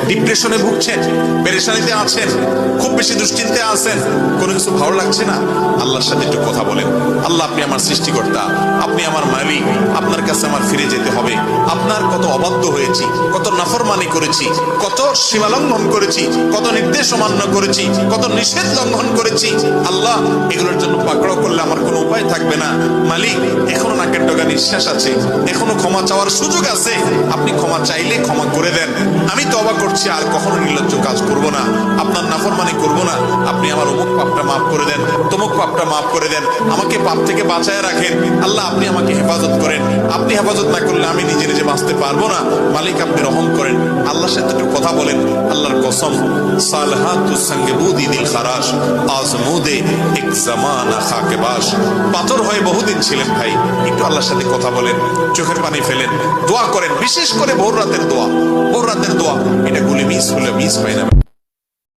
ডিপ্রেশনে ভুগছেন, পেরেশানিতে আছেন, খুব বেশি দুশ্চিন্তায় আছেন, কোনো কিছু ভালো লাগছে না, আল্লাহর সাথে একটু কথা বলেন। আল্লাহ, আপনি আমার সৃষ্টিকর্তা, আপনি আমার মালিক, আপনার কাছে আমার ফিরে যেতে হবে। আপনার কত অবাধ্য হয়েছি, কত নাফরমানি করেছি, কত সীমা লঙ্ঘন করেছি, কত নির্দেশ অমান্য করেছি, কত নিষেধ লঙ্ঘন করেছি। আল্লাহ, এগুলোর জন্য পাকড়াও করলে আমার কোনো উপায় থাকবে না। মালিক, এখনো নাকের ডগা নিঃশ্বাস আছে, এখনো ক্ষমা চাওয়ার সুযোগ আছে। আপনি ক্ষমা চাইলে ক্ষমা করে দেন। আমি তওবা করছি, আর কখনো নির্লজ্জ কাজ করব না, আপনার নাফরমানি করব না। আপনি আমার অমুক পাপটা মাফ করে দেন, তমুক পাপটা মাফ করে দেন, আমাকে পাপ থেকে বাঁচায় রাখেন। আল্লাহ, আপনি আমাকে হেফাজত করেন। আপনি হেফাজত না করলে আমি নিজে নিজে বাঁচতে পারবো না। মালিক, আপনি রহম করেন। আল্লাহর সাথে একটু কথা বলেন। আল্লাহর কসম, সালহাতুস সঙ্গে বুদি দিল খারাস, আজমুদে এক জামানা খাকে বাস। পাথর হয়ে বহুদিন ছিলেন ভাই, একটু আল্লাহর সাথে কথা বলেন, চোখের পানি ফেলেন, দোয়া করেন। বিশেষ করে ভোর রাতের দোয়া, ভোর রাতের দোয়া, এটা গুলি মিস হলে মিস পাই না।